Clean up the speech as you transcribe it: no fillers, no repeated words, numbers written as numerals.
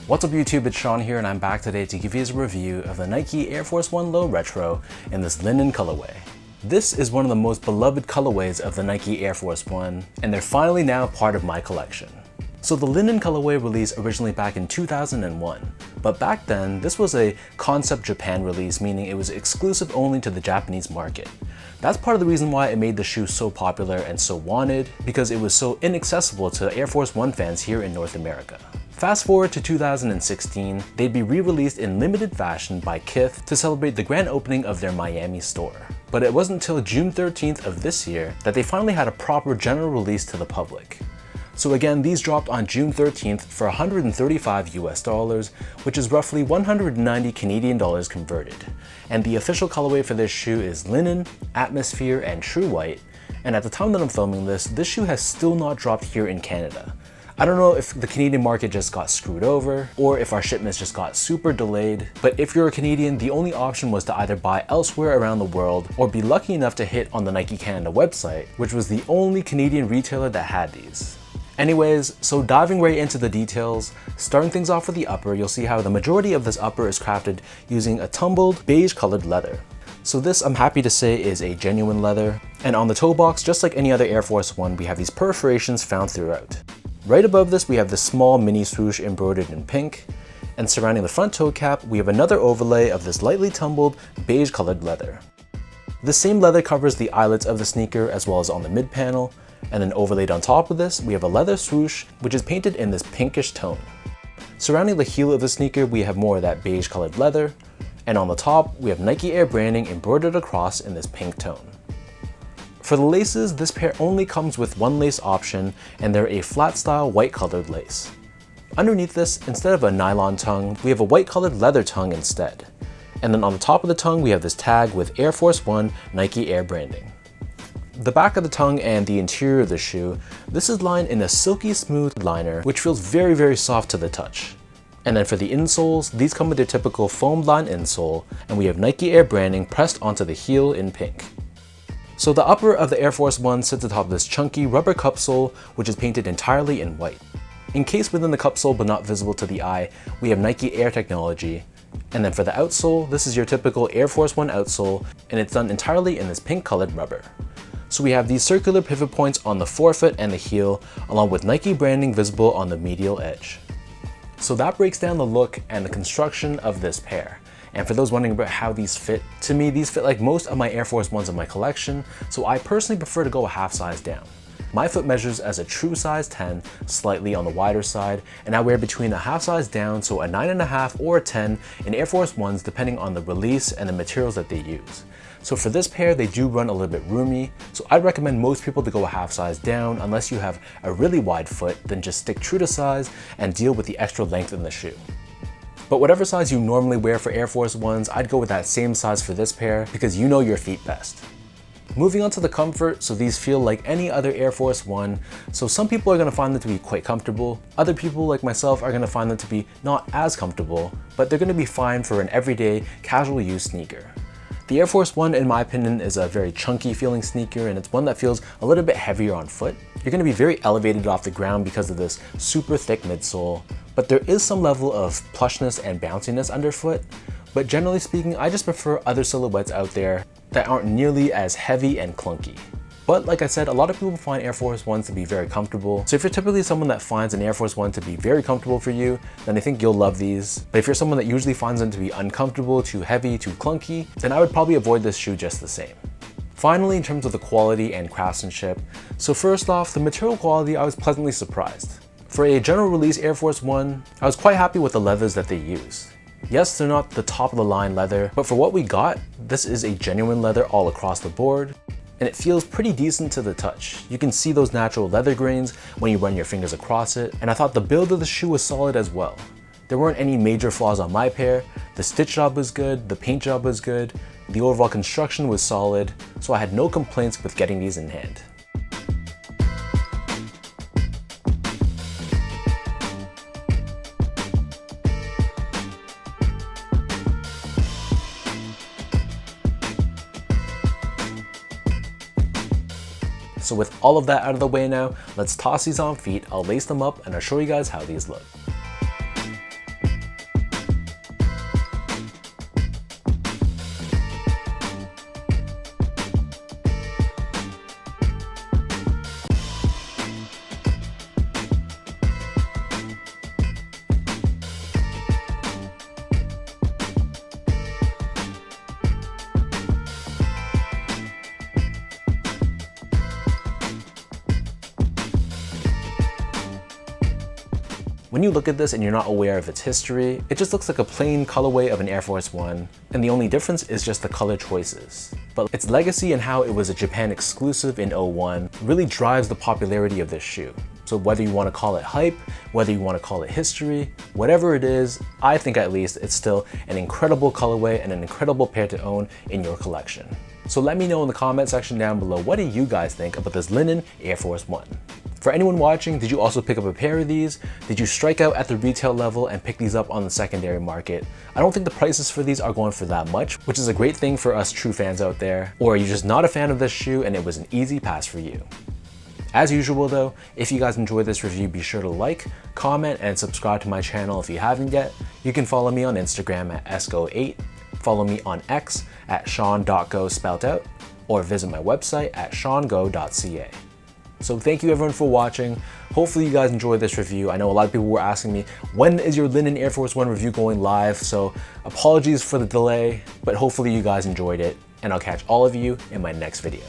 What's up YouTube, it's Sean here and I'm back today to give you a review of the Nike Air Force 1 Low Retro in this linen colorway. This is one of the most beloved colorways of the Nike Air Force 1 and they're finally now part of my collection. So the linen colorway released originally back in 2001, but back then this was a concept Japan release, meaning it was exclusive only to the Japanese market. That's part of the reason why it made the shoe so popular and so wanted, because it was so inaccessible to Air Force 1 fans here in North America. Fast forward to 2016, they'd be re-released in limited fashion by Kith to celebrate the grand opening of their Miami store. But it wasn't until June 13th of this year that they finally had a proper general release to the public. So again, these dropped on June 13th for $135 US, which is roughly 190 Canadian dollars converted. And the official colorway for this shoe is linen, atmosphere, and true white. And at the time that I'm filming this shoe has still not dropped here in Canada. I don't know if the Canadian market just got screwed over or if our shipments just got super delayed, but if you're a Canadian, the only option was to either buy elsewhere around the world or be lucky enough to hit on the Nike Canada website, which was the only Canadian retailer that had these. Anyways, so diving right into the details, starting things off with the upper, you'll see how the majority of this upper is crafted using a tumbled beige colored leather. So this, I'm happy to say, is a genuine leather. And on the toe box, just like any other Air Force 1, we have these perforations found throughout. Right above this, we have this small mini swoosh embroidered in pink, and surrounding the front toe cap, we have another overlay of this lightly tumbled beige colored leather. The same leather covers the eyelets of the sneaker as well as on the mid panel, and then overlaid on top of this, we have a leather swoosh which is painted in this pinkish tone. Surrounding the heel of the sneaker, we have more of that beige colored leather, and on the top, we have Nike Air branding embroidered across in this pink tone. For the laces, this pair only comes with one lace option, and they're a flat style white colored lace. Underneath this, instead of a nylon tongue, we have a white colored leather tongue instead. And then on the top of the tongue, we have this tag with Air Force 1 Nike Air branding. The back of the tongue and the interior of the shoe, this is lined in a silky smooth liner, which feels very soft to the touch. And then for the insoles, these come with their typical foam lined insole, and we have Nike Air branding pressed onto the heel in pink. So the upper of the Air Force 1 sits atop this chunky rubber cupsole, which is painted entirely in white. Encased within the cupsole but not visible to the eye, we have Nike Air technology. And then for the outsole, this is your typical Air Force 1 outsole, and it's done entirely in this pink colored rubber. So we have these circular pivot points on the forefoot and the heel, along with Nike branding visible on the medial edge. So that breaks down the look and the construction of this pair. And for those wondering about how these fit, to me these fit like most of my Air Force 1s in my collection, so I personally prefer to go a half size down. My foot measures as a true size 10, slightly on the wider side, and I wear between a half size down, so a 9.5 or a 10 in Air Force 1s depending on the release and the materials that they use. So for this pair, they do run a little bit roomy, so I'd recommend most people to go a half size down unless you have a really wide foot, then just stick true to size and deal with the extra length in the shoe. But whatever size you normally wear for Air Force 1s, I'd go with that same size for this pair because you know your feet best. Moving on to the comfort, so these feel like any other Air Force 1, so some people are going to find them to be quite comfortable, other people like myself are going to find them to be not as comfortable, but they're going to be fine for an everyday casual use sneaker. The Air Force 1, in my opinion, is a very chunky feeling sneaker, and it's one that feels a little bit heavier on foot. You're going to be very elevated off the ground because of this super thick midsole, but there is some level of plushness and bounciness underfoot. But generally speaking, I just prefer other silhouettes out there that aren't nearly as heavy and clunky. But like I said, a lot of people find Air Force 1s to be very comfortable. So if you're typically someone that finds an Air Force 1 to be very comfortable for you, then I think you'll love these. But if you're someone that usually finds them to be uncomfortable, too heavy, too clunky, then I would probably avoid this shoe just the same. Finally, in terms of the quality and craftsmanship, so first off, the material quality, I was pleasantly surprised. For a general release Air Force 1, I was quite happy with the leathers that they used. Yes, they're not the top of the line leather, but for what we got, this is a genuine leather all across the board, and it feels pretty decent to the touch. You can see those natural leather grains when you run your fingers across it, and I thought the build of the shoe was solid as well. There weren't any major flaws on my pair, the stitch job was good, the paint job was good, the overall construction was solid, so I had no complaints with getting these in hand. So with all of that out of the way now, let's toss these on feet, I'll lace them up and I'll show you guys how these look. When you look at this and you're not aware of its history, it just looks like a plain colorway of an Air Force One, and the only difference is just the color choices. But its legacy and how it was a Japan exclusive in '01 really drives the popularity of this shoe. So whether you want to call it hype, whether you want to call it history, whatever it is, I think at least it's still an incredible colorway and an incredible pair to own in your collection. So let me know in the comment section down below, what do you guys think about this linen Air Force One? For anyone watching, did you also pick up a pair of these? Did you strike out at the retail level and pick these up on the secondary market? I don't think the prices for these are going for that much, which is a great thing for us true fans out there. Or are you just not a fan of this shoe and it was an easy pass for you? As usual though, if you guys enjoyed this review, be sure to like, comment, and subscribe to my channel if you haven't yet. You can follow me on Instagram at sgo8, follow me on X at sean.go spelled out, or visit my website at seango.ca. So thank you everyone for watching. Hopefully you guys enjoyed this review. I know a lot of people were asking me, when is your linen Air Force One review going live? So apologies for the delay, but hopefully you guys enjoyed it, and I'll catch all of you in my next video.